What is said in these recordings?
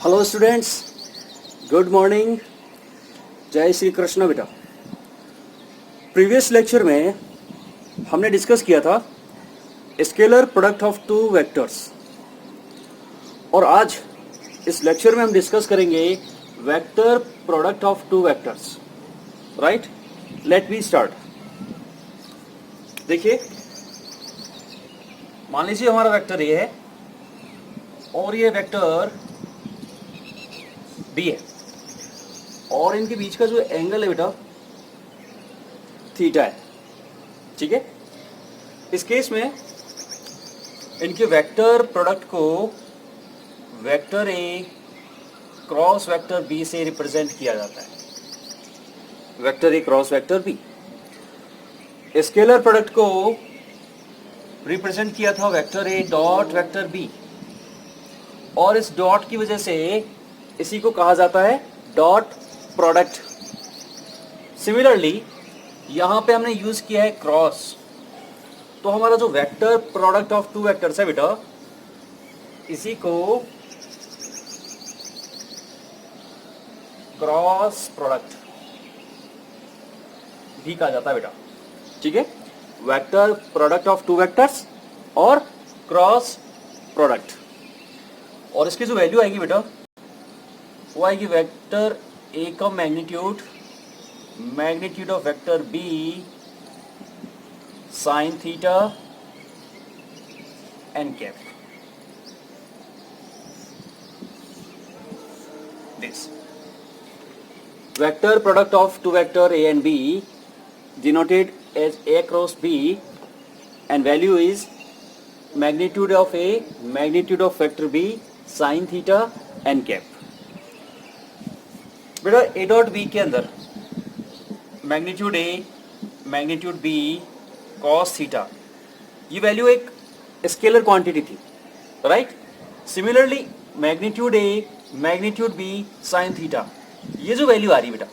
Hello students, good morning. जय श्री कृष्ण। बेटा, previous lecture में हमने डिस्कस किया था scalar product of two vectors, और आज इस लेक्चर में हम डिस्कस करेंगे vector product of two vectors. Right, let me start. देखिए, मान लीजिए हमारा वेक्टर ए है और ये वेक्टर बी है, और इनके बीच का जो एंगल है बेटा थीटा है। ठीक है, इस केस में इनके वेक्टर प्रोडक्ट को vector A cross vector B से रिप्रेजेंट किया जाता है। Vector A cross vector B. Scalar product को रिप्रेजेंट किया था vector A dot vector B, और इस डॉट की वजह से इसी को कहा जाता है डॉट प्रोडक्ट। सिमिलरली यहां पे हमने यूज किया है क्रॉस, तो हमारा जो vector product of two vectors है बेटा, इसी को क्रॉस प्रोडक्ट भी कहा जाता है बेटा। ठीक है, vector product of two vectors और क्रॉस प्रोडक्ट। और इसकी जो वैल्यू आएगी बेटा, वो आएगी वेक्टर ए का magnitude of vector B sine theta N cap. This vector product of two vector A and B denoted as a cross b, and value is magnitude of a magnitude of vector b sin theta n cap। बेटा a dot b के अंदर magnitude a magnitude b cos theta, ये value एक scalar quantity थी। Right, similarly magnitude a magnitude b sin theta, ये जो value आ रही है बेटा,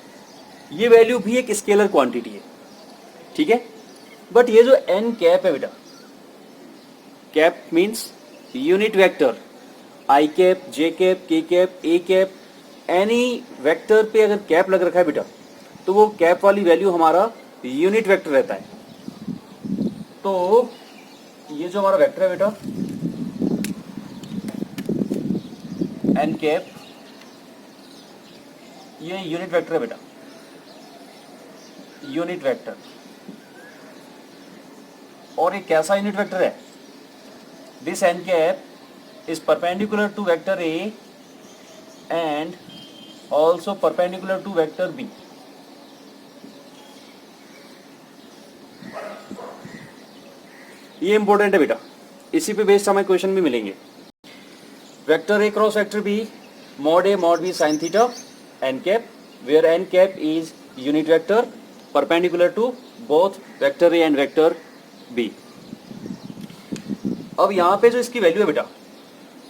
ये वैल्यू भी एक स्केलर क्वांटिटी है। ठीक है, बट ये जो एन कैप है बेटा, कैप मीन्स यूनिट वेक्टर। आई कैप, जे कैप, के cap, A cap, any vector पे अगर कैप लग रखा है बेटा, तो वो कैप वाली वैल्यू हमारा यूनिट वेक्टर रहता है। तो ये जो हमारा वेक्टर है बेटा एन कैप, ये यूनिट वेक्टर है बेटा, यूनिट वेक्टर। और ये कैसा यूनिट वेक्टर है? This N cap is perpendicular to vector A and also perpendicular to vector B. ये इंपॉर्टेंट है बेटा, इसी पे बेस्ड हमें क्वेश्चन भी मिलेंगे। Vector A cross vector B mod A mod B sine theta N cap, where N cap is unit vector perpendicular to both vector A and vector B. अब यहां पे जो इसकी वैल्यू है बेटा,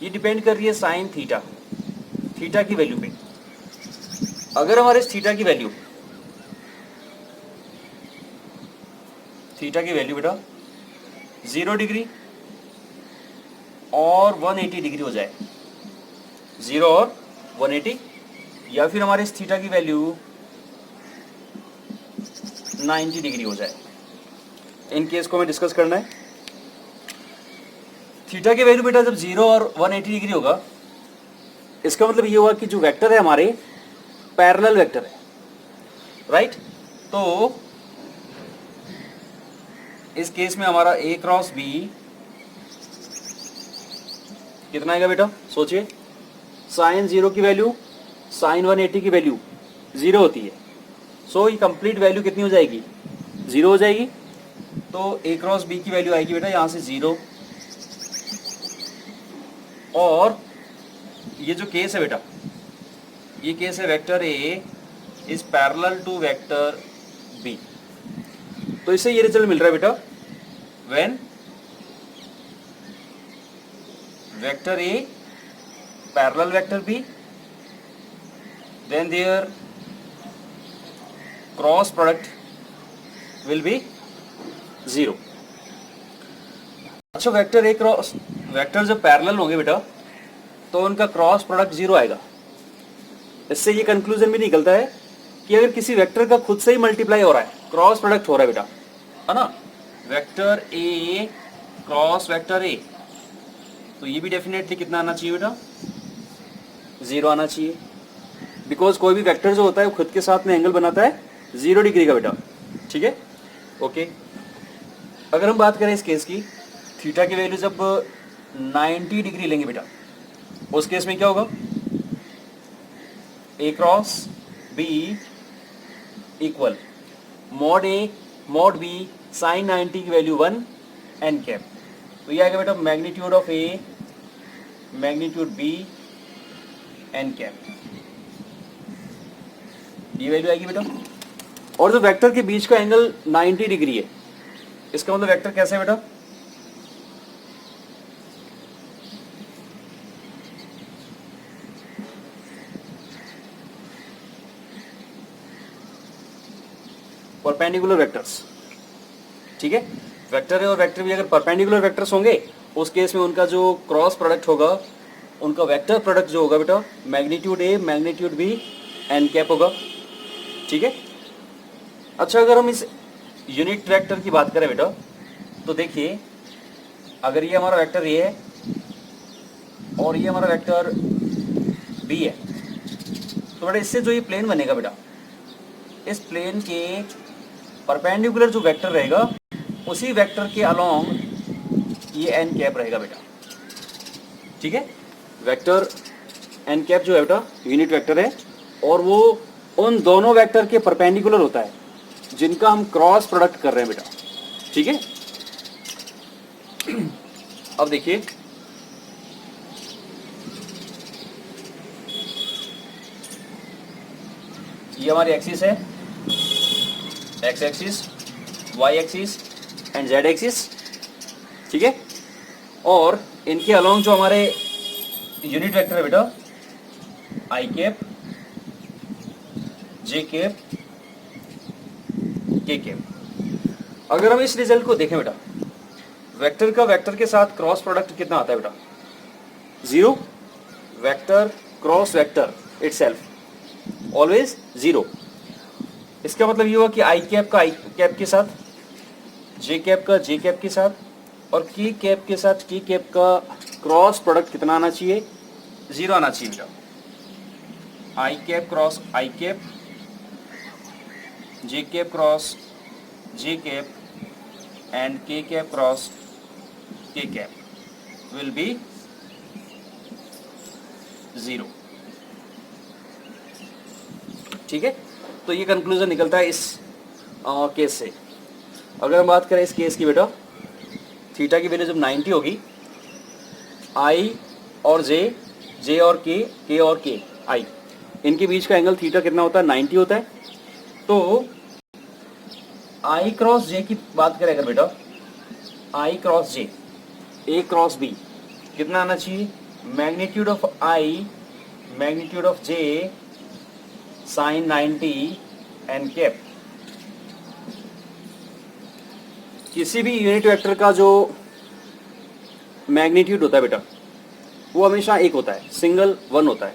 ये डिपेंड कर रही है साइन थीटा, थीटा की वैल्यू पे। अगर हमारे इस थीटा की वैल्यू बेटा 0 डिग्री और 180 डिग्री हो जाए, 0 और 180, या फिर हमारे इस थीटा की वैल्यू 90 डिग्री हो जाए, इन केस को हमें डिस्कस करना है। थीटा की वैल्यू बेटा जब 0 और 180 डिग्री होगा, इसका मतलब ये हुआ कि जो वेक्टर है हमारे पैरेलल वेक्टर है। राइट, तो इस केस में हमारा a क्रॉस b कितना आएगा बेटा? सोचिए, साइन 0 की वैल्यू साइन 180 की वैल्यू 0 होती है, सो ये कंप्लीट वैल्यू कितनी हो जाएगी? 0 हो जाएगी। तो a क्रॉस b की वैल्यू आएगी बेटा यहां से 0, और ये जो केस है बेटा, ये केस है vector a is parallel to vector b। तो इससे ये रिजल्ट मिल रहा है बेटा, when vector a parallel vector b, then their cross product will be 0। अच्छा, वेक्टर जब पैरेलल होंगे बेटा, तो उनका क्रॉस प्रोडक्ट 0 आएगा। इससे ये कंक्लूजन भी निकलता है कि अगर किसी वेक्टर का खुद से ही मल्टीप्लाई हो रहा है, क्रॉस प्रोडक्ट हो रहा है बेटा, है ना, vector A cross vector A, तो ये भी डेफिनेटली कितना आना चाहिए बेटा, 0 आना चाहिए। बिकॉज कोई भी वेक्टर जो होता है वो खुद के साथ में एंगल बनाता है 0 डिग्री का बेटा, ठीक है, ओके। अगर हम बात करें इस केस की, थीटा की वैल्यू जब 90 डिग्री लेंगे बेटा, उस केस में क्या होगा, A cross B equal mod A mod B sign 90 की वैल्यू 1 एन कैप, तो ये आएगा बेटा magnitude of A magnitude B N cap, ये वैल्यू आएगी बेटा। और जो वेक्टर के बीच का एंगल 90 डिग्री है, इसका मतलब वेक्टर कैसे है बेटा, परपेंडिकुलर वेक्टर्स, ठीक है, वेक्टर है और वेक्टर भी अगर परपेंडिकुलर वेक्टर्स होंगे उस केस में उनका जो क्रॉस प्रोडक्ट होगा, उनका वेक्टर प्रोडक्ट जो होगा बेटा, magnitude A magnitude B N cap होगा, ठीक है। अच्छा, अगर हम इस यूनिट वेक्टर की बात करें बेटा, तो देखिए अगर ये हमारा वेक्टर ए है और ये हमारा वेक्टर बी है, तो बेटा इससे जो ये प्लेन बनेगा बेटा, इस प्लेन के परपेंडिकुलर जो वेक्टर रहेगा उसी वेक्टर के अलोंग ये एन कैप रहेगा बेटा, ठीक है। वेक्टर एन कैप जो है बेटा यूनिट वेक्टर है और वो उन दोनों वेक्टर के परपेंडिकुलर होता है जिनका हम क्रॉस प्रोडक्ट कर रहे हैं बेटा, ठीक है। अब देखिए ये हमारी एक्सिस है, X axis, Y axis and Z axis, ठीक है। और इनके अलोंग जो हमारे यूनिट वेक्टर है बेटा, आई कैप जे कैप के कैप। अगर हम इस रिजल्ट को देखें बेटा, वेक्टर का वेक्टर के साथ क्रॉस प्रोडक्ट कितना आता है बेटा, 0, vector cross vector itself always 0। इसका मतलब ये हुआ कि आई कैप का आई कैप के साथ, जे कैप का जे कैप के साथ और के कैप के साथ के कैप का क्रॉस प्रोडक्ट कितना आना चाहिए, 0 आना चाहिए बेटा। I cap cross I cap, J cap cross J cap and K cap cross K cap will be 0, ठीक है। तो ये कंक्लूजन निकलता है इस केस से। अगर हम बात करें इस केस की बेटा, थीटा की वैल्यू जब 90 होगी, आई और जे और के और के आई, इनके बीच का एंगल थीटा कितना होता है, 90 होता है। तो आई क्रॉस जे की बात करें अगर बेटा, I cross J, A cross B कितना आना चाहिए, magnitude of I magnitude of J sine 90 N cap. किसी भी यूनिट वेक्टर का जो मैग्नीट्यूड होता है बेटा वो हमेशा एक होता है, सिंगल 1 होता है।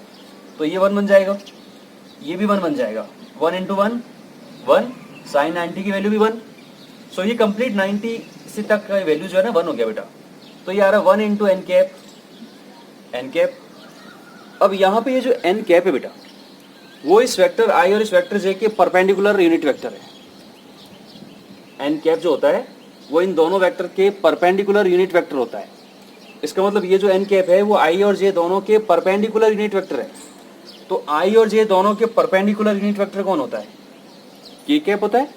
तो ये 1 बन जाएगा, ये भी 1 बन जाएगा, 1 इंटू 1 1, साइन 90 की वैल्यू भी 1। सो ये कंप्लीट 90 से तक का वैल्यू जो है ना 1 हो गया बेटा। तो ये आ रहा है 1 into N cap, N cap. अब यहाँ पे ये जो एन कैप है बेटा वो इस वेक्टर आई और इस वेक्टर जे के परपेंडिकुलर यूनिट वेक्टर है। एन कैप जो होता है वो इन दोनों वेक्टर के परपेंडिकुलर यूनिट वेक्टर होता है। इसका मतलब ये जो एन कैप है वो आई और जे दोनों के परपेंडिकुलर यूनिट वेक्टर है। तो आई और जे दोनों के परपेंडिकुलर यूनिट वेक्टर कौन होता है, के कैप होता है।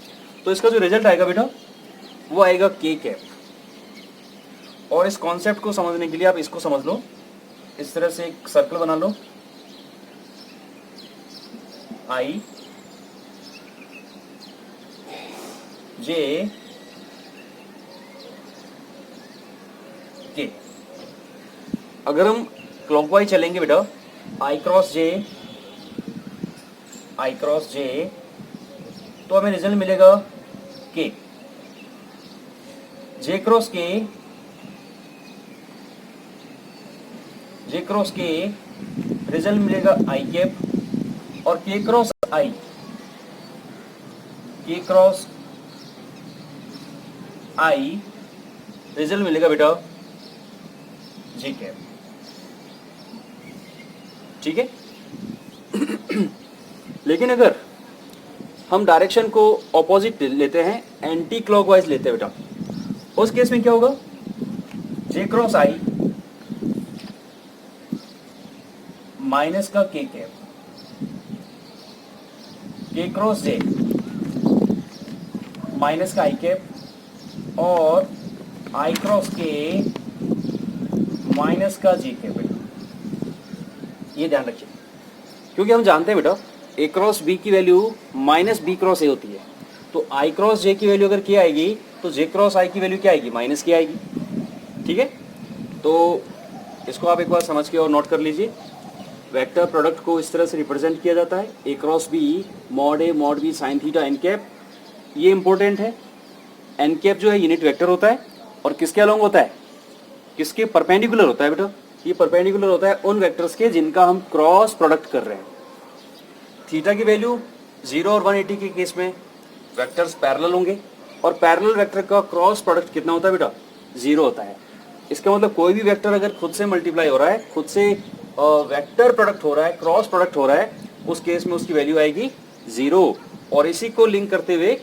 तो इसका जो रिजल्ट आएगा बेटा वो आएगा के कैप। और इस कॉन्सेप्ट को समझने के लिए आप इसको समझ लो, इस तरह से एक सर्कल बना लो, आई जे के। अगर हम क्लॉकवाइज चलेंगे बेटा, आई क्रॉस जे तो हमें रिजल्ट मिलेगा के, जे क्रॉस के रिजल्ट मिलेगा आई कैप, और के क्रॉस आई, के क्रॉस आई रिजल्ट मिलेगा बेटा जे कैप। ठीक है। लेकिन अगर हम डायरेक्शन को ऑपोजिट लेते हैं, एंटी क्लॉकवाइज लेते हैं बेटा, उस केस में क्या होगा, जे क्रॉस आई माइनस का के कैप, के क्रॉस जे माइनस का आई कैप और आई क्रॉस के माइनस का जी कैप बेटा। ये ध्यान रखिए, क्योंकि हम जानते हैं बेटा ए क्रॉस बी की value minus B cross A होती है, तो आई क्रॉस जे की वैल्यू अगर क्या आएगी तो जे क्रॉस आई की वैल्यू क्या आएगी, माइनस की आएगी। ठीक है, तो इसको आप एक बार समझ के और नोट कर लीजिए। वेक्टर प्रोडक्ट को इस तरह से रिप्रेजेंट किया जाता है, A cross B mod A mod B sine theta N cap. ये इंपॉर्टेंट है, एन कैप जो है यूनिट वेक्टर होता है और किसके अलोंग होता है, किसके परपेंडिकुलर होता है बेटा, ये परपेंडिकुलर होता है उन वेक्टर्स के जिनका हम क्रॉस प्रोडक्ट कर रहे हैं। थीटा की वैल्यू 0 और 180 के केस में वेक्टर्स पैरेलल होंगे और पैरेलल वेक्टर का क्रॉस प्रोडक्ट कितना होता है बेटा, 0 होता है। इसका मतलब कोई भी वेक्टर अगर खुद से मल्टीप्लाई हो रहा है, खुद से वेक्टर प्रोडक्ट हो रहा है, क्रॉस प्रोडक्ट हो रहा है, उस केस में उसकी वैल्यू आएगी 0। और इसी को लिंक करते हुए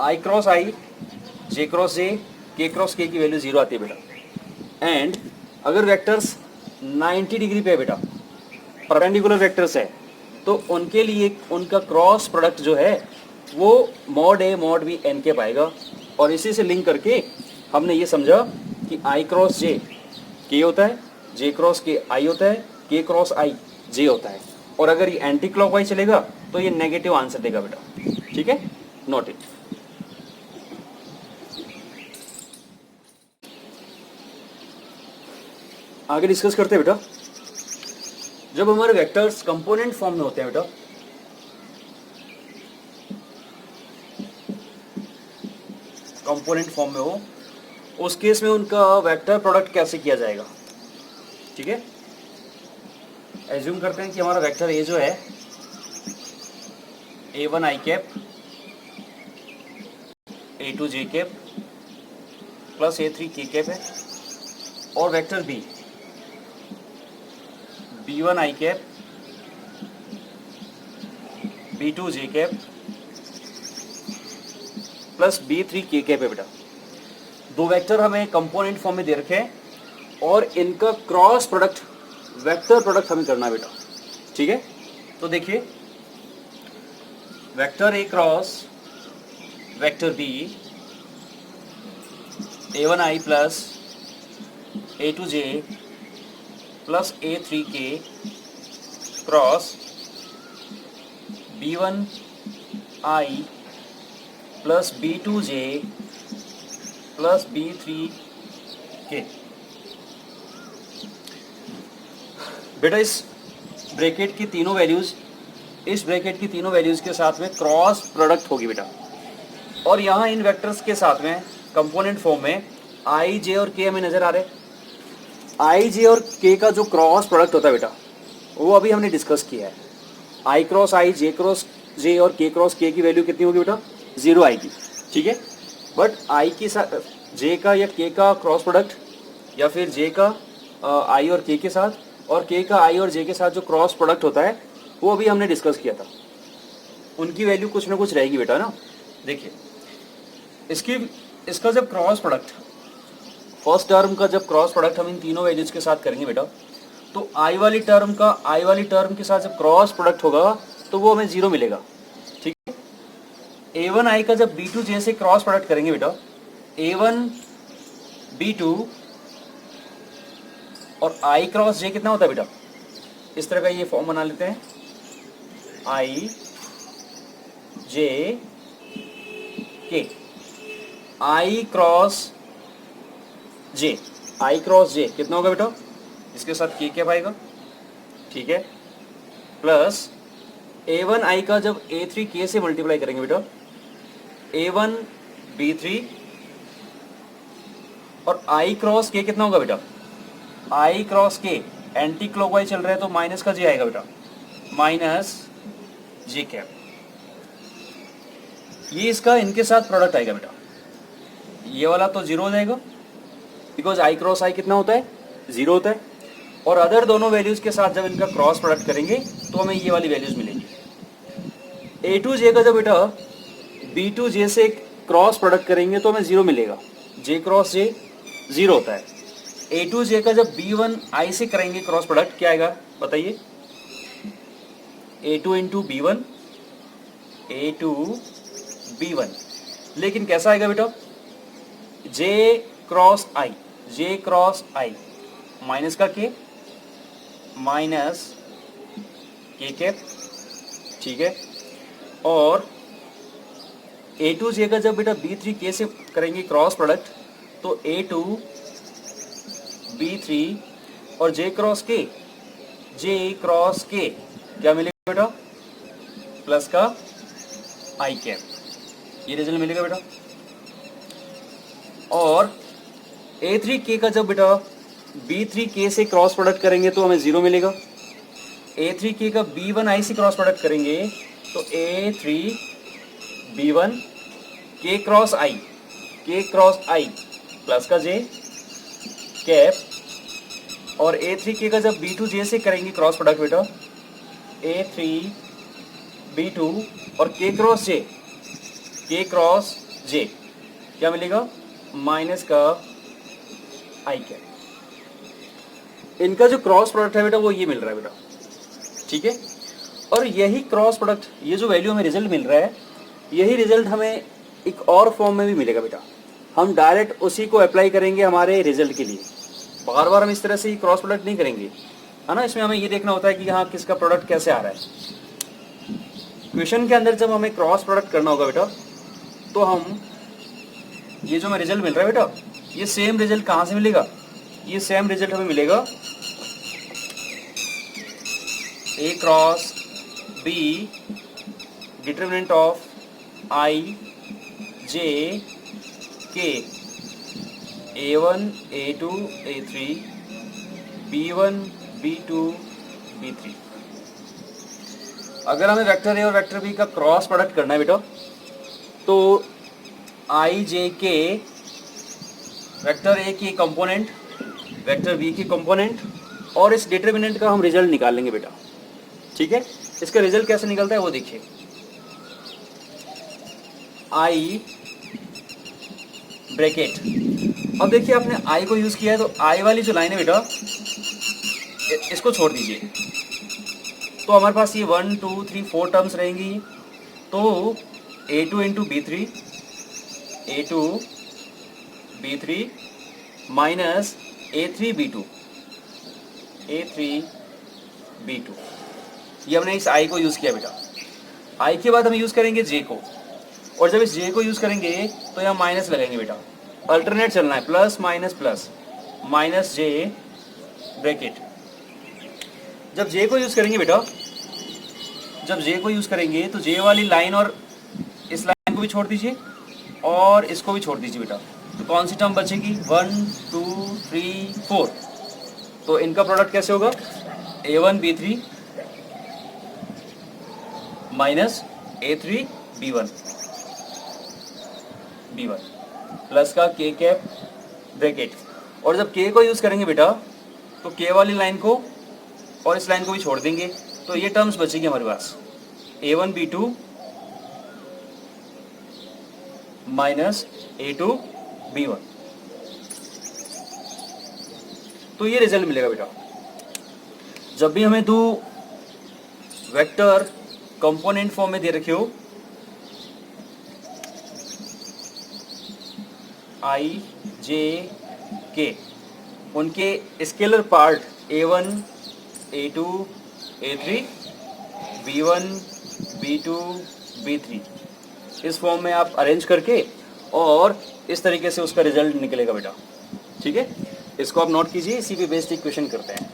आई क्रॉस आई, जे क्रॉस जे, के क्रॉस के की वैल्यू 0 आती है बेटा। एंड अगर वेक्टर्स 90 डिग्री पे है बेटा, परपेंडिकुलर वेक्टर्स है, तो उनके लिए उनका क्रॉस प्रोडक्ट जो है वो mod A mod B N के पाएगा। और इसी से लिंक करके हमने ये समझा कि आई क्रॉस जे के होता है, जे क्रॉस के आई होता है, के क्रॉस आई जे होता है। और अगर ये एंटी क्लॉकवाइज चलेगा तो ये नेगेटिव आंसर देगा बेटा। ठीक है, नोट इट। आगे डिस्कस करते हैं बेटा, जब हमारे वेक्टर्स कंपोनेंट फॉर्म में होते हैं बेटा, कंपोनेंट फॉर्म में हो, उस केस में उनका वेक्टर प्रोडक्ट कैसे किया जाएगा। ठीक है, एज्यूम करते हैं कि हमारा वेक्टर ए जो है A1 आई कैप, A2 जे कैप प्लस A3 के कैप है, और वेक्टर बी B1 आई कैप, B2 जे कैप प्लस B3 के कैप है बेटा। दो वेक्टर हमें कंपोनेंट फॉर्म में दे रखे हैं और इनका क्रॉस प्रोडक्ट, वेक्टर प्रोडक्ट हमें करना है बेटा। ठीक है, तो देखिए vector A cross vector B, A1 I plus A2 J plus A3 K cross B1 I plus B2 J plus B3 K. बेटा इस ब्रैकेट की तीनों वैल्यूज, इस ब्रैकेट की तीनों वैल्यूज के साथ में क्रॉस प्रोडक्ट होगी बेटा। और यहाँ इन वेक्टर्स के साथ में कंपोनेंट फॉर्म में आई जे और के हमें नजर आ रहे हैं। आई जे और के का जो क्रॉस प्रोडक्ट होता है बेटा, वो अभी हमने डिस्कस किया है। आई क्रॉस आई, जे क्रॉस जे और के क्रॉस के की वैल्यू कितनी होगी बेटा, 0 आएगी। ठीक है, बट आई के साथ जे का या के का क्रॉस प्रोडक्ट, या फिर जे का आई और के साथ, और के का आई और जे के साथ जो क्रॉस प्रोडक्ट होता है वो अभी हमने डिस्कस किया था। उनकी वैल्यू कुछ ना कुछ रहेगी बेटा ना। देखिए इसका जब क्रॉस प्रोडक्ट, फर्स्ट टर्म का जब क्रॉस प्रोडक्ट हम इन तीनों वैल्यूज के साथ करेंगे बेटा, तो आई वाली टर्म का आई वाली टर्म के साथ जब क्रॉस प्रोडक्ट होगा तो वो हमें 0 मिलेगा। ठीक है, A1 आई का जब B2 जे से क्रॉस प्रोडक्ट करेंगे बेटा, A1 B2 और आई क्रॉस जे कितना होता है बेटा, इस तरह का ये फॉर्म बना लेते हैं, आई जे के, आई क्रॉस जे, आई क्रॉस जे कितना होगा बेटा, इसके साथ के क्या पाएगा। ठीक है, प्लस A1 आई का जब A3 के से मल्टीप्लाई करेंगे बेटा, A1 B3 और आई क्रॉस के कितना होगा बेटा, आई क्रॉस के एंटी क्लॉकवाइज चल रहा है तो माइनस का जे आएगा बेटा, माइनस जे कैप, ये इसका इनके साथ प्रोडक्ट आएगा बेटा। ये वाला तो जीरो हो जाएगा बिकॉज आई क्रॉस आई कितना होता है, जीरो होता है। और अदर दोनों वैल्यूज के साथ जब इनका क्रॉस प्रोडक्ट करेंगे तो हमें ये वाली वैल्यूज मिलेंगी। ए टू जे का जब बेटा बी टू जे से क्रॉस प्रोडक्ट करेंगे तो हमें जीरो मिलेगा, जे क्रॉस जे जीरो होता है। ए टू जे का जब बी वन आई से करेंगे क्रॉस प्रोडक्ट क्या आएगा बताइए, A two into B one, A two B one. लेकिन कैसा आएगा बेटा, J cross I, J cross I minus का के, माइनस के कैप, ठीक है। और ए टू जे का जब बेटा बी थ्री के से करेंगे क्रॉस प्रोडक्ट तो ए टू बी थ्री और जे क्रॉस के, जे क्रॉस के क्या मिलेगा बेटा, प्लस का आई कैप, ये रिजल्ट मिलेगा बेटा। और ए थ्री के का जब बेटा बी थ्री के से क्रॉस प्रोडक्ट करेंगे तो हमें जीरो मिलेगा। ए थ्री के का बी वन आई से क्रॉस प्रोडक्ट करेंगे तो ए थ्री बी वन के क्रॉस आई, के क्रॉस आई प्लस का जे कैप। और ए थ्री के का जब बी टू जे से करेंगे क्रॉस प्रोडक्ट बेटा, ए थ्री बी टू और के क्रॉस जे, के क्रॉस जे क्या मिलेगा, माइनस का आई कैप। इनका जो क्रॉस प्रोडक्ट है बेटा वो ये मिल रहा है बेटा, ठीक है। और यही क्रॉस प्रोडक्ट, ये जो वैल्यू हमें रिजल्ट मिल रहा है, यही रिजल्ट हमें एक और फॉर्म में भी मिलेगा बेटा। हम डायरेक्ट उसी को अप्लाई करेंगे हमारे रिजल्ट के लिए, बार बार हम इस तरह से क्रॉस प्रोडक्ट नहीं करेंगे, है ना। इसमें हमें ये देखना होता है कि यहाँ किसका प्रोडक्ट कैसे आ रहा है। क्वेश्चन के अंदर जब हमें क्रॉस प्रोडक्ट करना होगा बेटा तो हम, ये जो हमें रिजल्ट मिल रहा है बेटा, ये सेम रिजल्ट कहाँ से मिलेगा, ये सेम रिजल्ट हमें मिलेगा A cross B determinant of I J K, A one A two A three B one B two B three. अगर हमें वेक्टर ए और वेक्टर बी का क्रॉस प्रोडक्ट करना है बेटा तो आई जे के वेक्टर ए की कंपोनेंट, वेक्टर बी की कंपोनेंट और इस डिटरमिनेंट का हम रिजल्ट निकाल लेंगे बेटा, ठीक है। इसका रिजल्ट कैसे निकलता है वो देखिए। आई ब्रैकेट, अब देखिए आपने आई को यूज किया है तो आई वाली जो लाइन है बेटा इसको छोड़ दीजिए, तो हमारे पास ये 1 2 3 4 टर्म्स रहेंगी। तो A two into B three, A two B three minus A three B two, A three B two. ये हमने इस आई को यूज किया बेटा। आई के बाद हम यूज करेंगे जे को, और जब इस जे को यूज करेंगे तो यहाँ माइनस लगाएंगे बेटा, अल्टरनेट चलना है, प्लस माइनस जे ब्रैकेट। जब जे को यूज करेंगे बेटा, जब जे को यूज करेंगे तो जे वाली लाइन और इस लाइन को भी छोड़ दीजिए और इसको भी छोड़ दीजिए बेटा। तो कौन सी टर्म बचेगी, 1 2 3 4। तो इनका प्रोडक्ट कैसे होगा, a1 b3 minus a3 b1 plus का k कैप ब्रैकेट। और जब k को यूज करेंगे बेटा तो k वाली लाइन को और इस लाइन को भी छोड़ देंगे, तो ये टर्म्स बचेगी हमारे पास, a1 b2 minus a2 b1। तो ये रिजल्ट मिलेगा बेटा। जब भी हमें दो वेक्टर कंपोनेंट फॉर्म में दे रखे हो, आई जे के, उनके scalar part a1 a2 a3 b1 b2 b3 इस फॉर्म में आप अरेंज करके और इस तरीके से उसका रिजल्ट निकलेगा बेटा, ठीक है। इसको आप नोट कीजिए, इसी पे बेस्ड एक क्वेश्चन करते हैं,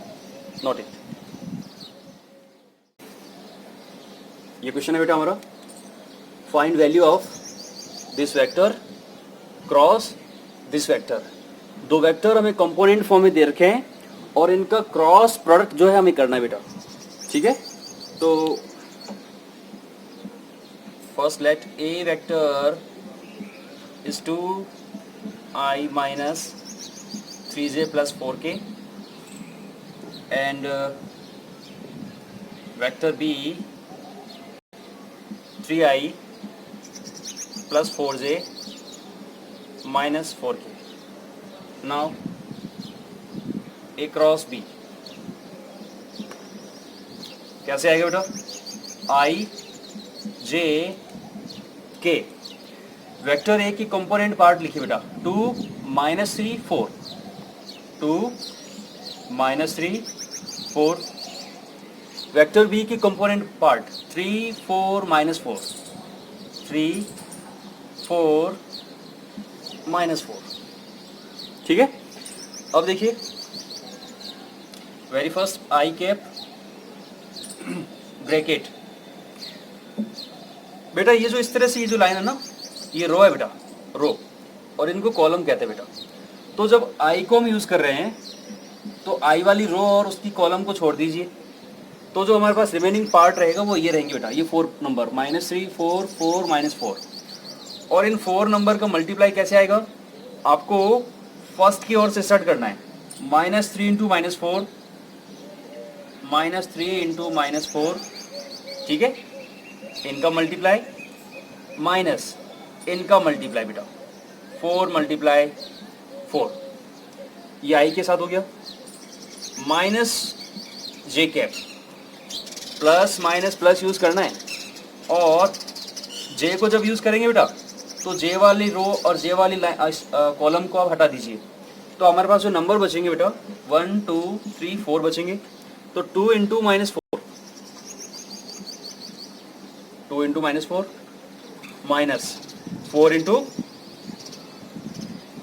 नोट इट। ये क्वेश्चन है बेटा हमारा, find value of this vector cross this vector. दो वेक्टर हमें कंपोनेंट फॉर्म में दे रखे हैं और इनका क्रॉस प्रोडक्ट जो है हमें करना है बेटा, ठीक है। तो first let A vector is 2i minus 3j plus 4k, and vector B 3i plus 4j minus 4k. Now A cross B कैसे आएगा बेटा? I J K, vector A की कंपोनेंट पार्ट लिखिए बेटा, 2 माइनस 3 4, 2 माइनस 3 4, वेक्टर बी की component part 3 4 minus 4, 3 4 minus 4, ठीक है। अब देखिए वेरी फर्स्ट आई कैप ब्रैकेट, बेटा ये जो इस तरह से ये जो लाइन है ना, ये रो है बेटा, रो, और इनको कॉलम कहते हैं बेटा। तो जब आई को हम यूज कर रहे हैं तो आई वाली रो और उसकी कॉलम को छोड़ दीजिए, तो जो हमारे पास रिमेनिंग पार्ट रहेगा वो ये रहेंगे बेटा, ये 4 नंबर -3 4 4 -4, और इन 4 नंबर का मल्टीप्लाई कैसे आएगा? आपको फर्स्ट की ओर से स्टार्ट करना है, -3 इंटू -4, -3 इंटू -4, ठीक है। इनका मल्टीप्लाई माइनस इनका मल्टीप्लाई बेटा, 4 मल्टीप्लाई 4, ये आई के साथ हो गया, minus J cap, plus minus plus use करना है, और जे को जब यूज करेंगे बेटा तो जे वाली रो और जे वाली कॉलम को आप हटा दीजिए, तो हमारे पास जो नंबर बचेंगे बेटा 1 2 3 4 बचेंगे। तो 2 into -4, 2 into -4 minus 4 into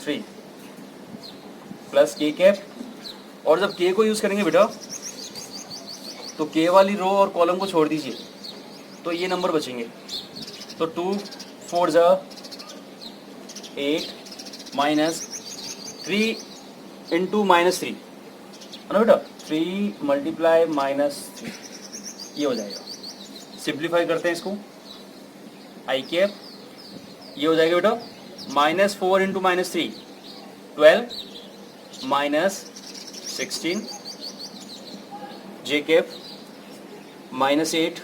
3 plus के कैप, और जब के को यूज करेंगे बेटा तो के वाली रो और कॉलम को छोड़ दीजिए, तो ये नंबर बचेंगे। तो 2 4 जा 8 माइनस 3 इंटू -3 है ना बेटा, 3 मल्टीप्लाई -3, ये हो जाएगा। सिंप्लीफाई करते हैं इसको, आई कैप ये हो जाएगा बेटा -4 इंटू -3 12 -16, जे कैप -8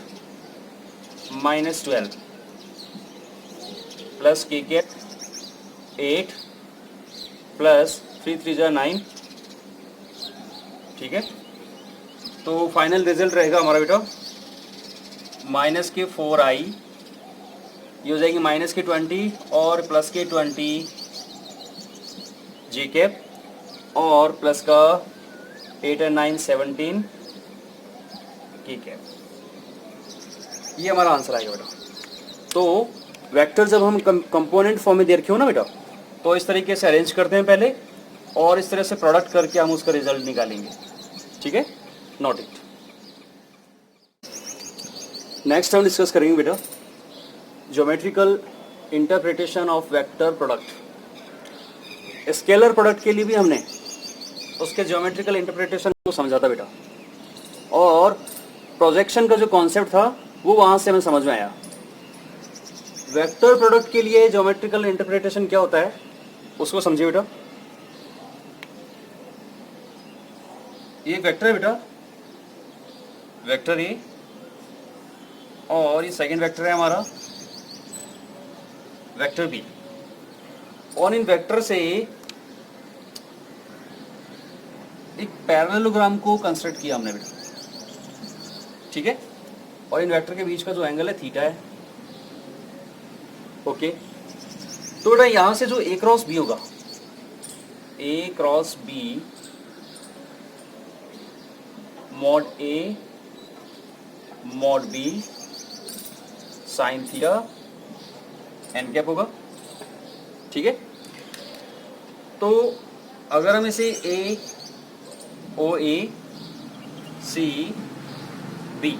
-12 प्लस के कैप 8 प्लस 3 3 जा 9, ठीक है। तो फाइनल रिजल्ट रहेगा हमारा बेटा माइनस के 4i, ये हो जाएगी माइनस के 20 और प्लस के 20 जे कैप, और प्लस का 8 और 9 17 के कैप, ये हमारा आंसर आएगा बेटा। तो वेक्टर जब हम कंपोनेंट फॉर्म में दे रखे हो ना बेटा, तो इस तरीके से अरेंज करते हैं पहले, और इस तरह से प्रोडक्ट करके हम उसका रिजल्ट निकालेंगे, ठीक है। Note it. नेक्स्ट हम डिस्कस करेंगे बेटा geometrical interpretation of vector product. Scalar product के लिए भी हमने उसके ज्योमेट्रिकल इंटरप्रिटेशन को समझा था बेटा, और प्रोजेक्शन का जो कॉन्सेप्ट था वो वहां से हमें समझ में आया। वेक्टर प्रोडक्ट के लिए ज्योमेट्रिकल इंटरप्रिटेशन क्या होता है उसको समझिए बेटा। ये वेक्टर है बेटा, वेक्टर ए, और ये सेकंड वेक्टर है हमारा वेक्टर बी, और इन वेक्टर से एक पैरेललोग्राम को कंस्ट्रक्ट किया हमने बेटा, ठीक है। और इन वेक्टर के बीच का जो एंगल है थीटा है, ओके। तो बेटा यहां से जो ए क्रॉस बी होगा, A cross B mod A mod B sine theta N cap होगा, ठीक है। तो अगर हम इसे ए ओ ए सी बी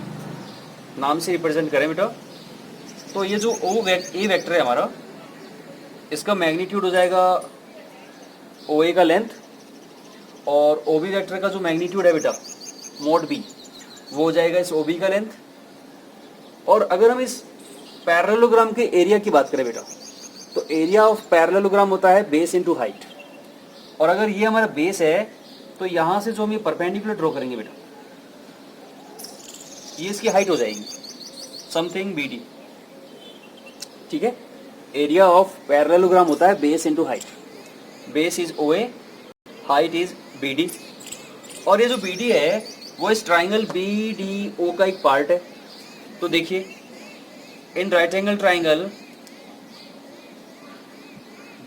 नाम से रिप्रेजेंट करें बेटा, तो ये जो ए वेक्टर है हमारा, इसका मैग्नीट्यूड हो जाएगा ओ ए का लेंथ, और ओ बी वेक्टर का जो मैग्नीट्यूड है बेटा मोड बी, वो हो जाएगा इस ओ बी का लेंथ। और अगर हम इस पैरेललोग्राम के एरिया की बात करें बेटा, तो एरिया ऑफ पैरेललोग्राम होता है बेस इनटू हाइट। और अगर ये हमारा बेस है तो यहां से जो हम ये परपेंडिकुलर ड्रॉ करेंगे बेटा, ये इसकी हाइट हो जाएगी समथिंग BD। ठीक है, एरिया ऑफ पैरेललोग्राम होता है base into height. Base is OA, height is BD। और ये जो BD है वो इस ट्राइंगल BDO का एक पार्ट है। तो देखिए, in right angle triangle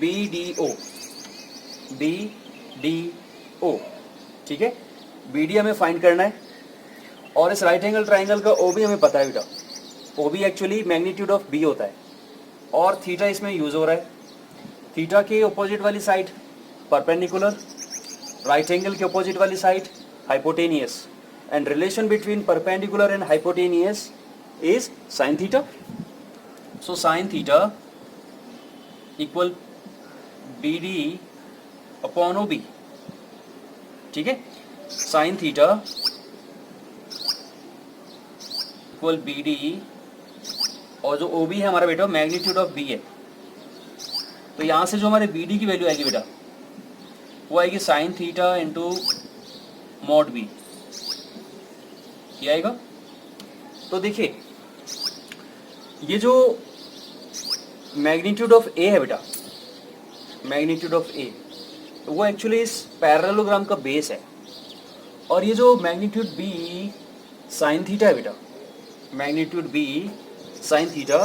BDO, ठीक है, BD हमें फाइंड करना है। और इस राइट एंगल ट्राइंगल का OB हमें पता है बेटा, OB actually magnitude of B होता है। और थीटा इसमें यूज हो रहा है। थीटा के अपोजिट वाली साइड परपेंडिकुलर, राइट एंगल के अपोजिट वाली side hypotenuse, and relation between perpendicular and hypotenuse is sine theta. So sine theta equal BD upon OB। ठीक है, साइन थीटा इक्वल BD, और जो OB है हमारा बेटा मैग्नीट्यूड ऑफ B है। तो यहां से जो हमारे BD की वैल्यू आएगी बेटा, वो आएगी sine theta into mod B। ये आएगा। तो देखिए, ये जो मैग्नीट्यूड ऑफ A है बेटा, मैग्नीट्यूड ऑफ A, वो एक्चुअली इस पैरेललोग्राम का बेस है। और ये जो मैग्नीट्यूड B साइन थीटा है बेटा, मैग्नीट्यूड B साइन थीटा,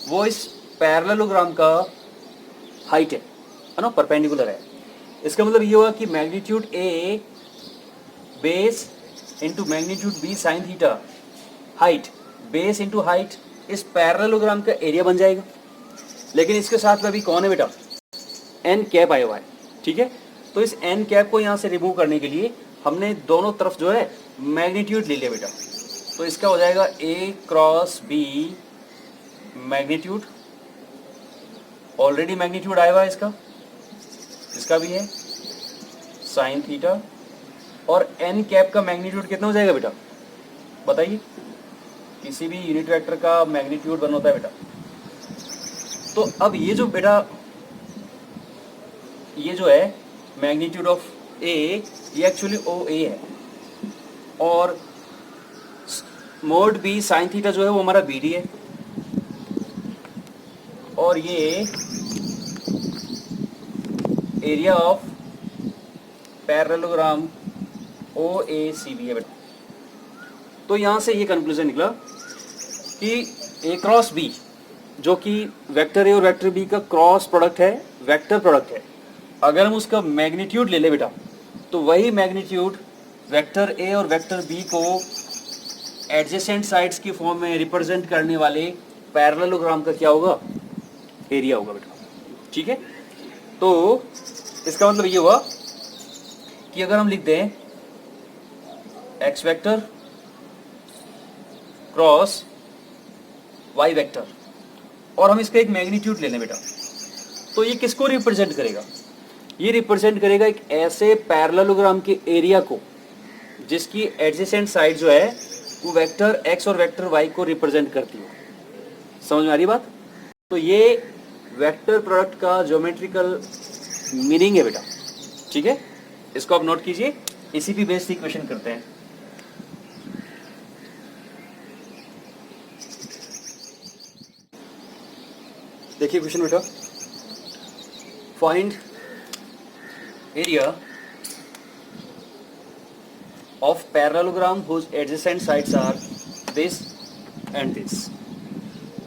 वो इस पैरेललोग्राम का हाइट है ना, परपेंडिकुलर है। इसका मतलब ये हुआ कि magnitude A base into magnitude B sine theta, height base into height, इस पैरेललोग्राम का एरिया बन जाएगा। लेकिन इसके साथ में अभी कौन है बेटा, n कैप आया हुआ है। ठीक है, तो इस n कैप को यहाँ से रिमूव करने के लिए हमने दोनों तरफ जो है मैग्नीट्यूड ले लिया बेटा। तो इसका हो जाएगा A cross B magnitude, already magnitude आया हुआ है इसका, इसका भी है साइन थीटा। और n कैप का मैग्नीट्यूड कितना हो जाएगा बेटा, बताइए। किसी भी यूनिट वेक्टर का मैग्नीट्यूड 1 होता है बेटा। तो अब ये जो बेटा, ये जो है मैग्नीट्यूड ऑफ A, ये एक्चुअली OA है। और मोड B साइन थीटा जो है वो हमारा BD है। और ये एरिया ऑफ पैरेललोग्राम OACB है बेटा। तो यहां से ये कंक्लूजन निकला कि A क्रॉस B, जो कि वेक्टर A और वेक्टर B का क्रॉस प्रोडक्ट है, वेक्टर प्रोडक्ट है, अगर हम उसका मैग्नीट्यूड ले ले बेटा, तो वही मैग्नीट्यूड वेक्टर A और वेक्टर B को एडजेसेंट साइड्स की फॉर्म में रिप्रेजेंट करने वाले पैरेललोग्राम का क्या होगा, एरिया होगा बेटा। ठीक है, तो इसका मतलब ये हुआ कि अगर हम लिख दें x vector cross y vector, और हम इसका एक मैग्नीट्यूड ले लें बेटा, तो ये किसको रिप्रेजेंट करेगा, ये रिप्रेजेंट करेगा एक ऐसे पैरेललोग्राम के एरिया को जिसकी एडजेसेंट साइड जो है वो वेक्टर x और वेक्टर y को रिप्रेजेंट करती है। समझ में आ रही बात। तो ये वेक्टर प्रोडक्ट का ज्योमेट्रिकल मीनिंग है बेटा। ठीक है, इसको आप नोट कीजिए। इसी पे बेस्ड इक्वेशन करते हैं। देखिए क्वेश्चन बेटा, find area of parallelogram whose adjacent sides are this and this।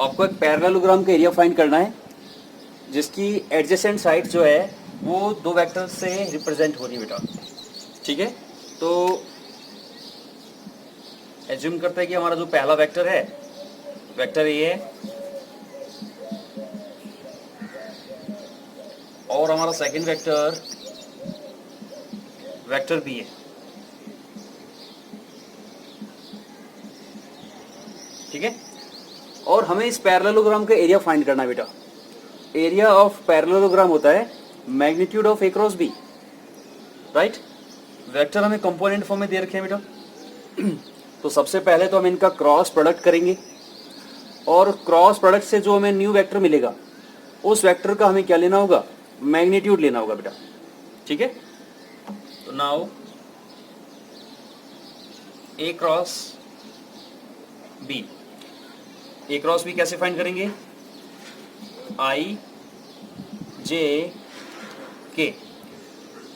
आपको एक पैरेललोग्राम का एरिया फाइंड करना है जिसकी एडजेसेंट साइड जो है वो दो वेक्टर से रिप्रेजेंट हो रही है बेटा। ठीक है, तो एज्यूम करते हैं कि हमारा जो पहला वेक्टर है वेक्टर ए है, और हमारा सेकंड वेक्टर वेक्टर बी है। ठीक है, और हमें इस पैरेललोग्राम का एरिया फाइंड करना है बेटा। एरिया ऑफ पैरेललोग्राम होता है magnitude of A cross B, right. Vector हमें कंपोनेंट फॉर्म में दे रखे हैं बेटा। तो सबसे पहले तो हम इनका क्रॉस प्रोडक्ट करेंगे। और क्रॉस प्रोडक्ट से जो हमें न्यू वेक्टर मिलेगा उस वेक्टर का हमें क्या लेना होगा, मैग्नीट्यूड लेना होगा बेटा, ठीक है। तो नाउ ए क्रॉस बी, ए क्रॉस बी कैसे फाइंड करेंगे, आई जे के,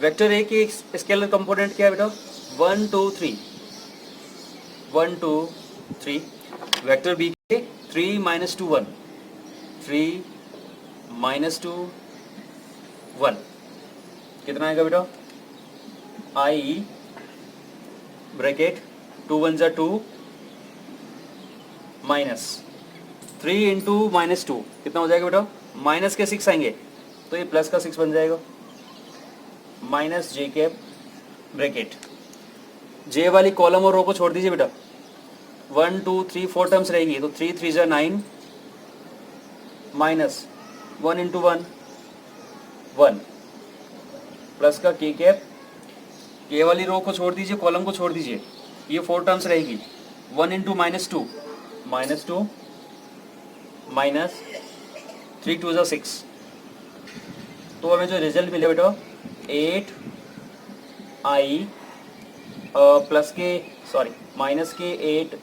वेक्टर ए की स्केलर कंपोनेंट क्या है बेटा, 1 2 3, 1 2 3, वेक्टर बी के 3 - 2 1, 3 - 2 1, कितना आएगा बेटा, आई ब्रैकेट 2 1 जा 2 माइनस 3 इंटू -2 कितना हो जाएगा बेटा, माइनस के 6 आएंगे तो ये प्लस का 6 बन जाएगा, माइनस जे कैप ब्रैकेट, जे वाली कॉलम और रो को छोड़ दीजिए बेटा, 1 2 3 4 टर्म्स रहेगी तो 3 3 जा 9 माइनस 1 इंटू 1 1 प्लस का के कैप, के वाली रो को छोड़ दीजिए, कॉलम को छोड़ दीजिए, ये 4 टर्म्स रहेगी, 1 इंटू -2 -2 माइनस 3 2 जा 6, तो हमें जो रिजल्ट मिले बेटा 8 आई प्लस के सॉरी माइनस के 8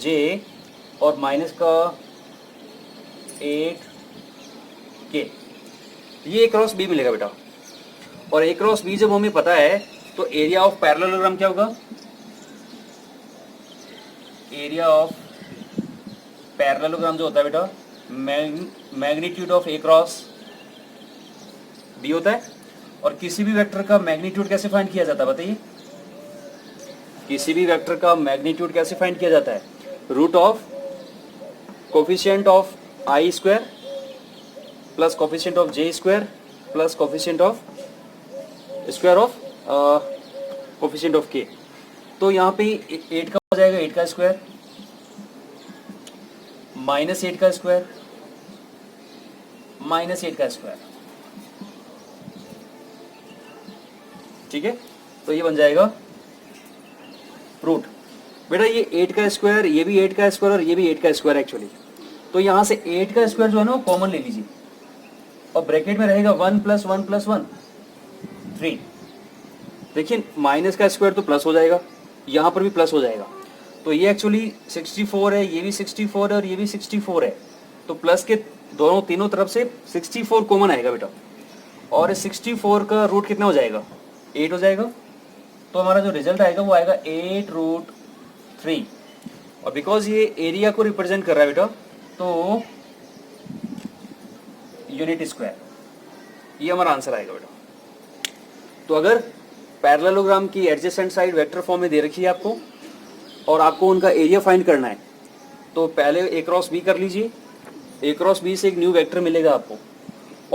जे और माइनस का 8 के, ये ए क्रॉस बी मिलेगा बेटा। और ए क्रॉस बी जब हमें पता है तो एरिया ऑफ पैरेललोग्राम क्या होगा, एरिया ऑफ पैरेललोग्राम जो होता है बेटा magnitude of A cross B होता है। और किसी भी वेक्टर का मैग्नीट्यूड कैसे फाइंड किया जाता है बताइए, किसी भी वेक्टर का मैग्नीट्यूड कैसे फाइंड किया जाता है, root of coefficient of I square plus coefficient of J square plus coefficient of square of coefficient of K. तो यहाँ पे 8 का हो जाएगा 8 का स्क्वायर माइनस 8 का स्क्वायर माइनस 8 का स्क्वायर, ठीक है। तो ये बन जाएगा रूट, बेटा ये 8 का स्क्वायर, ये भी 8 का स्क्वायर और ये भी 8 का स्क्वायर एक्चुअली। तो यहाँ से 8 का स्क्वायर जो है ना वो कॉमन ले लीजिए और ब्रैकेट में रहेगा 1 + 1 + 1 3। देखिए माइनस का स्क्वायर तो प्लस हो जाएगा, यहाँ पर भी प्लस हो जाएगा, तो ये एक्चुअली 64 है, ये भी 64 है और ये भी 64 है, तो प्लस के दोनों तीनों तरफ से 64 कॉमन आएगा बेटा। और इस 64 का रूट कितना हो जाएगा, 8 हो जाएगा। तो हमारा जो रिजल्ट आएगा वो आएगा 8√3। और बिकॉज ये एरिया को रिप्रेजेंट कर रहा है बेटा तो यूनिट स्क्वायर, ये हमारा आंसर आएगा बेटा। तो अगर पैरेललोग्राम की एडजेसेंट साइड वेक्टर फॉर्म में दे रखी है आपको और आपको उनका एरिया फाइंड करना है तो पहले ए क्रॉस बी कर लीजिए, ए क्रॉस बी से एक न्यू वेक्टर मिलेगा आपको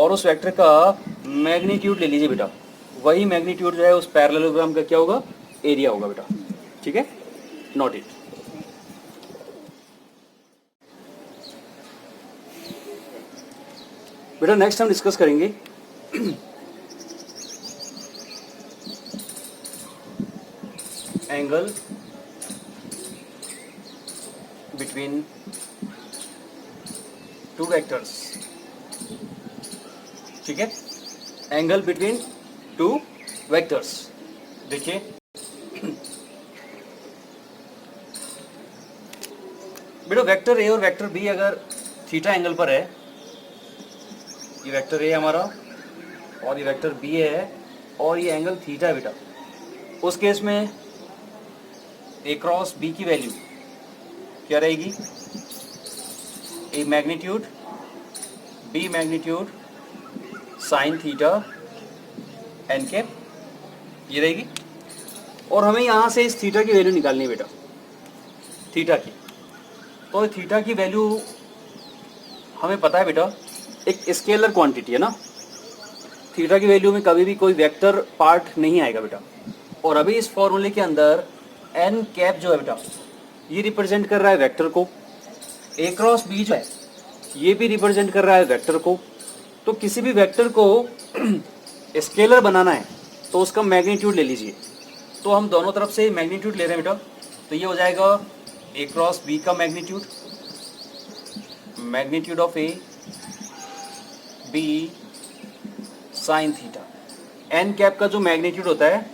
और उस वेक्टर का मैग्नीट्यूड ले लीजिए बेटा, वही मैग्नीट्यूड जो है उस पैरेललोग्राम का क्या होगा, एरिया होगा बेटा, ठीक है, नोट इट। बेटा नेक्स्ट हम डिस्कस करेंगे एंगल बिटवीन टू वेक्टर्स, ठीक है, एंगल बिटवीन टू वेक्टर्स। देखिए बेटा वेक्टर ए और वेक्टर बी अगर थीटा एंगल पर है, ये वेक्टर ए हमारा और ये वेक्टर बी है और ये एंगल थीटा है बेटा, उस केस में ए क्रॉस बी की वैल्यू क्या रहेगी, A magnitude B magnitude sine theta N cap, ये रहेगी। और हमें यहाँ से इस थीटा की वैल्यू निकालनी है बेटा, थीटा की। तो थीटा की वैल्यू हमें पता है बेटा एक स्केलर क्वांटिटी है ना, थीटा की वैल्यू में कभी भी कोई वेक्टर पार्ट नहीं आएगा बेटा। और अभी इस फॉर्मूले के अंदर एन कैप जो है बेटा ये रिप्रेजेंट कर रहा है वेक्टर को, ए क्रॉस बी जो है ये भी रिप्रेजेंट कर रहा है वेक्टर को। तो किसी भी वेक्टर को स्केलर बनाना है तो उसका मैग्नीट्यूड ले लीजिए, तो हम दोनों तरफ से मैग्नीट्यूड ले रहे हैं बेटा, तो ये हो जाएगा ए क्रॉस बी का magnitude magnitude of A B sine theta. N cap का जो मैग्नीट्यूड होता है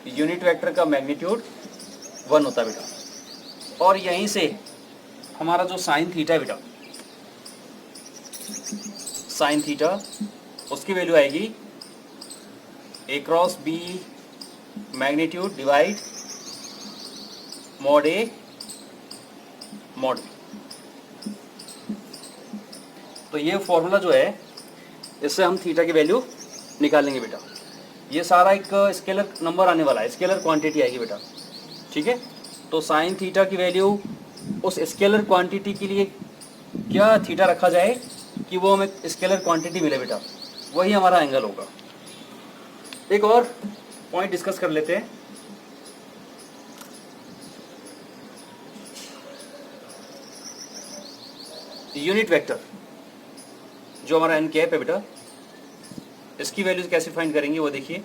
यूनिट वेक्टर का मैग्नीट्यूड 1 होता है बेटा। और यहीं से हमारा जो साइन थीटा है बेटा, साइन थीटा उसकी वैल्यू आएगी A cross B magnitude divide mod A mod B. तो ये फॉर्मूला जो है इससे हम थीटा की वैल्यू निकालेंगे बेटा। ये सारा एक स्केलर नंबर आने वाला है, स्केलर क्वांटिटी आएगी बेटा, ठीक है। तो साइन थीटा की वैल्यू उस स्केलर क्वांटिटी के लिए क्या थीटा रखा जाए कि वो हमें स्केलर क्वांटिटी मिले बेटा, वही हमारा एंगल होगा। एक और पॉइंट डिस्कस कर लेते हैं। यूनिट वेक्टर जो हमारा एन कैप है बेटा, इसकी वैल्यूज कैसे फाइंड करेंगे वो देखिए।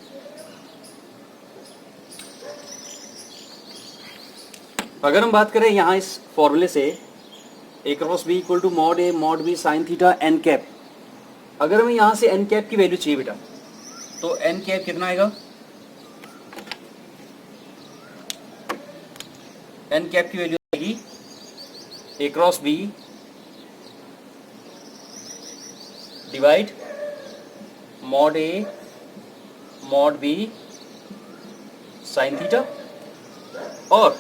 अगर हम बात करें यहाँ इस फॉर्मूले से A cross B equal to mod A mod B sine theta N cap, अगर हमें यहाँ से एन कैप की वैल्यू चाहिए बेटा, तो एन कैप कितना आएगा? एन कैप की वैल्यू आएगी A cross B divide mod A mod B sine theta. और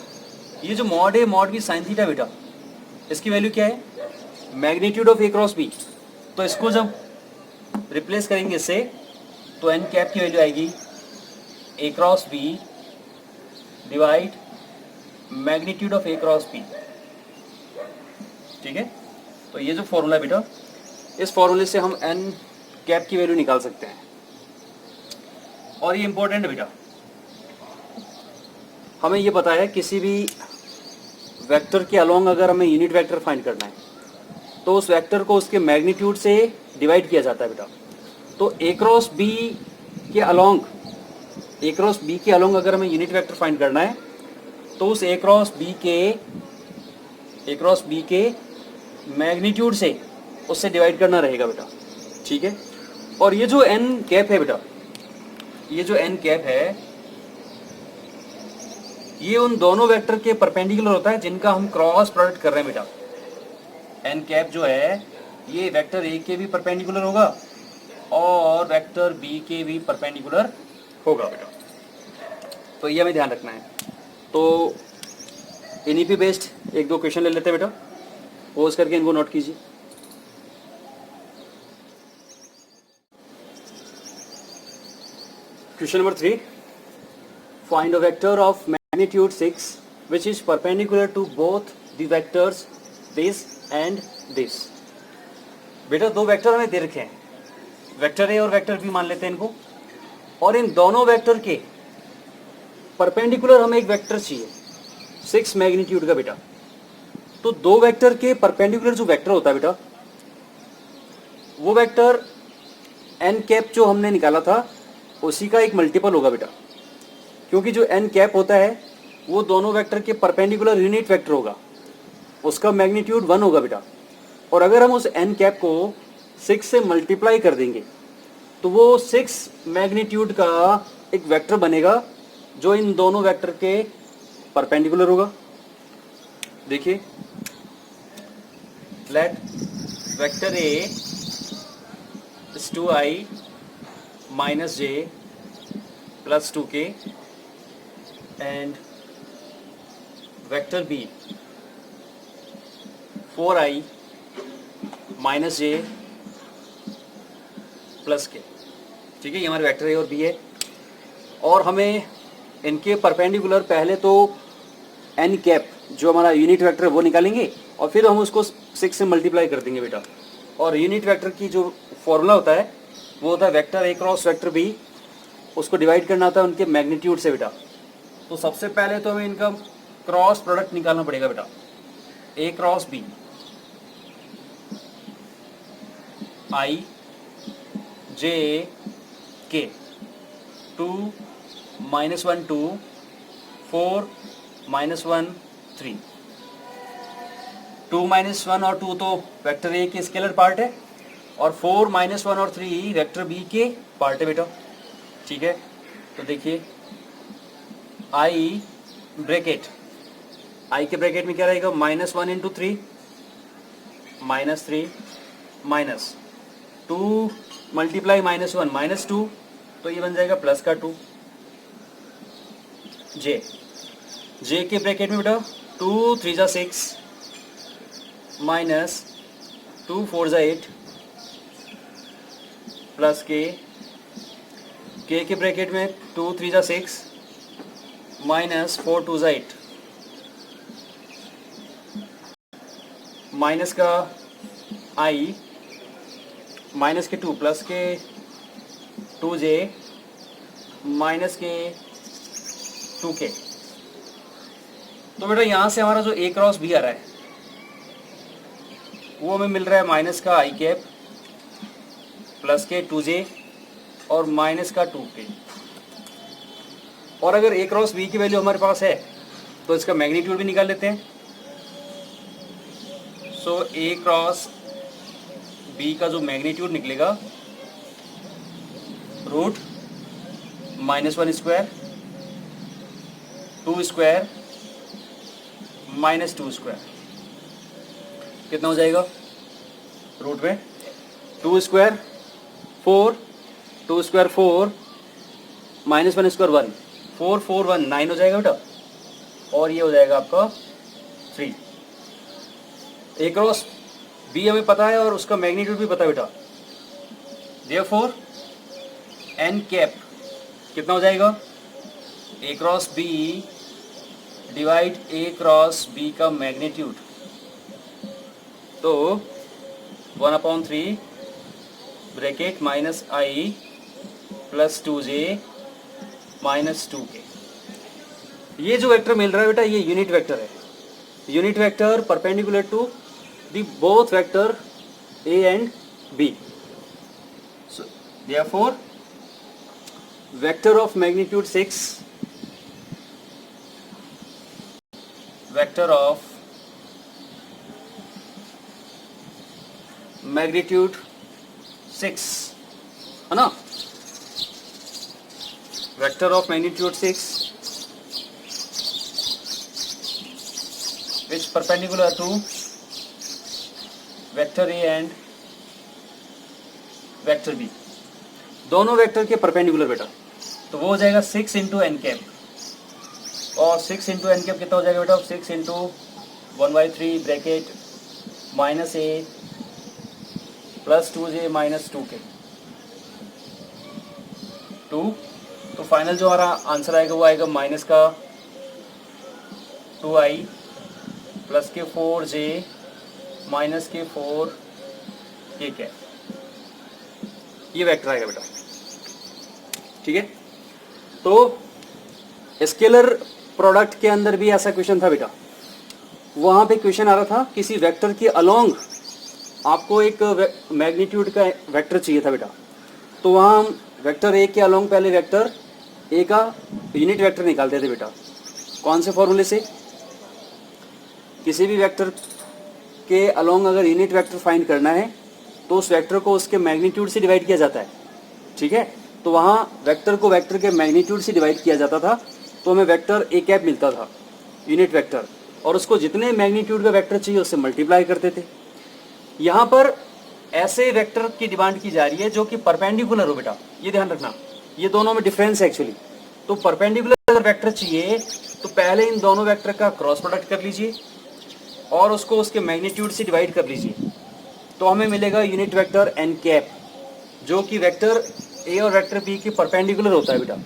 ये जो mod A mod B sine theta बेटा, इसकी वैल्यू क्या है? Magnitude of A cross B. तो इसको जब रिप्लेस करेंगे इससे, तो एन कैप की वैल्यू आएगी A cross B divide magnitude of A cross B, ठीक है। तो ये जो फॉर्मूला है बेटा, इस फॉर्मूले से हम एन कैप की वैल्यू निकाल सकते हैं। और ये इंपॉर्टेंट है बेटा, हमें ये पता है किसी भी वेक्टर के अलोंग अगर हमें यूनिट वेक्टर फाइंड करना है तो उस वेक्टर को उसके मैग्नीट्यूड से डिवाइड किया जाता है बेटा। तो ए क्रॉस बी के अलोंग, ए क्रॉस बी के अलोंग अगर हमें यूनिट वेक्टर फाइंड करना है तो उस ए क्रॉस बी के मैग्नीट्यूड से उससे डिवाइड करना रहेगा बेटा, ठीक है। और ये जो एन कैप है बेटा, ये जो एन कैप है, ये उन दोनों वेक्टर के परपेंडिकुलर होता है जिनका हम क्रॉस प्रोडक्ट कर रहे हैं बेटा। एन कैप जो है ये वेक्टर ए के भी परपेंडिकुलर होगा और वेक्टर बी के भी परपेंडिकुलर होगा बेटा। तो ये हमें ध्यान रखना है। तो इन्हीं पे बेस्ड एक दो क्वेश्चन ले लेते हैं बेटा, पोज करके इनको नोट कीजिए। Question number 3, find a vector of magnitude 6 which is perpendicular to both the vectors this and this। बेटा दो वेक्टर हमें दे रखे हैं, वेक्टर ए और वेक्टर बी मान लेते हैं इनको, और इन दोनों वेक्टर के परपेंडिकुलर हमें एक वेक्टर चाहिए 6 मैग्नीट्यूड का बेटा। तो दो वेक्टर के परपेंडिकुलर जो वेक्टर होता है बेटा, वो वेक्टर एन कैप जो हमने निकाला था उसी का एक मल्टीपल होगा बेटा, क्योंकि जो एन कैप होता है वो दोनों वेक्टर के परपेंडिकुलर यूनिट वेक्टर होगा, उसका मैग्नीट्यूड 1 होगा बेटा। और अगर हम उस एन कैप को 6 से मल्टीप्लाई कर देंगे तो वो 6 मैग्नीट्यूड का एक वेक्टर बनेगा जो इन दोनों वेक्टर के परपेंडिकुलर होगा। देखिए, let vector A is 2i minus j plus 2k and vector b 4i minus j plus k, ठीक है। ये हमारे वेक्टर ए और बी है और हमें इनके परपेंडिकुलर पहले तो एन कैप जो हमारा यूनिट वेक्टर है वो निकालेंगे और फिर हम उसको 6 से मल्टीप्लाई कर देंगे बेटा। और यूनिट वेक्टर की जो फॉर्मूला होता है वो होता है vector A cross vector B, उसको डिवाइड करना होता है उनके मैग्नीट्यूड से बेटा। तो सबसे पहले तो हमें इनका क्रॉस प्रोडक्ट निकालना पड़ेगा बेटा, A cross B I J के 2 -1 2 4 -1 3 2 माइनस 1 और 2 तो वेक्टर ए के स्केलर पार्ट है, और 4 माइनस 1 और 3 वेक्टर बी के पार्ट है बेटा। ठीक है, तो देखिए आई ब्रैकेट, आई के ब्रैकेट में क्या रहेगा, -1 इंटू 3 -3 माइनस 2 मल्टीप्लाई -1 -2, तो ये बन जाएगा प्लस का 2। जे, जे के ब्रैकेट में बेटा 2 3 जा 6 माइनस 2 4 जा 8 प्लस के ब्रैकेट में 2 3 जा 6 माइनस 4 2 जा 8 माइनस का आई माइनस के 2 प्लस के 2j माइनस के 2k। तो बेटा यहाँ से हमारा जो a क्रॉस b आ रहा है वो हमें मिल रहा है माइनस का आई कैप प्लस के 2j और माइनस का 2k। और अगर a क्रॉस b की वैल्यू हमारे पास है तो इसका मैग्नीट्यूड भी निकाल लेते हैं। सो a क्रॉस b का जो मैग्नीट्यूड निकलेगा रूट -1 स्क्वायर 2 स्क्वायर -2 स्क्वायर, कितना हो जाएगा रूट में 2 स्क्वायर 4 2 स्क्वायर 4 -1 स्क्वायर 1 4 4 1 9 हो जाएगा बेटा, और ये हो जाएगा आपका 3। ए क्रॉस बी हमें पता है और उसका मैग्नीट्यूड भी पता है बेटा, देयरफॉर एन कैप कितना हो जाएगा, A cross B divide A cross B का मैग्नीट्यूड, तो 1/3 bracket minus I plus 2j minus 2k। ये जो वेक्टर मिल रहा है बेटा ये यूनिट वेक्टर है, unit vector perpendicular to the both vector a and b। So therefore vector of magnitude 6, vector of magnitude 6 है ना, vector of magnitude 6 which perpendicular to vector A and vector B, दोनों vector के perpendicular बेटा, तो वो हो जाएगा 6 into N cap, और 6 इंटू एन कैप कितना हो जाएगा बेटा, 6 इंटू 1/3 ब्रैकेट माइनस ए प्लस 2j माइनस 2k 2। तो फाइनल जो हमारा आंसर आएगा वो आएगा माइनस का 2i प्लस के 4j माइनस के 4k क्या, ये वेक्टर आएगा बेटा। ठीक है, तो स्केलर प्रोडक्ट के अंदर भी ऐसा क्वेश्चन था बेटा, वहां पे क्वेश्चन आ रहा था किसी वेक्टर के अलोंग आपको एक मैग्नीट्यूड का वेक्टर चाहिए था बेटा, तो वहां हम वेक्टर ए के अलोंग पहले वेक्टर ए का यूनिट वेक्टर निकालते थे बेटा। कौन से फॉर्मूले से, किसी भी वेक्टर के अलोंग अगर यूनिट वेक्टर फाइंड करना है तो उस वेक्टर को उसके मैग्नीट्यूड से डिवाइड किया जाता है। ठीक है, तो वहाँ वेक्टर को वेक्टर के मैग्नीट्यूड से डिवाइड किया जाता था, तो हमें वेक्टर ए कैप मिलता था यूनिट वेक्टर, और उसको जितने मैग्नीट्यूड का वेक्टर चाहिए उससे मल्टीप्लाई करते थे। यहाँ पर ऐसे वेक्टर की डिमांड की जा रही है जो कि परपेंडिकुलर हो बेटा, ये ध्यान रखना, ये दोनों में डिफरेंस है एक्चुअली। तो परपेंडिकुलर अगर वेक्टर चाहिए तो पहले इन दोनों वेक्टर का क्रॉस प्रोडक्ट कर लीजिए और उसको उसके मैग्नीट्यूड से डिवाइड कर लीजिए, तो हमें मिलेगा यूनिट वेक्टर एन कैप, जो कि वेक्टर ए और वेक्टर बी के परपेंडिकुलर होता है बेटा।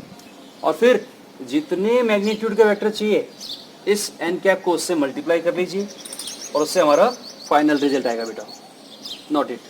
और फिर जितने मैग्नीट्यूड का वेक्टर चाहिए इस एन कैप को उससे मल्टीप्लाई कर लीजिए और उससे हमारा फाइनल रिजल्ट आएगा बेटा। Note it.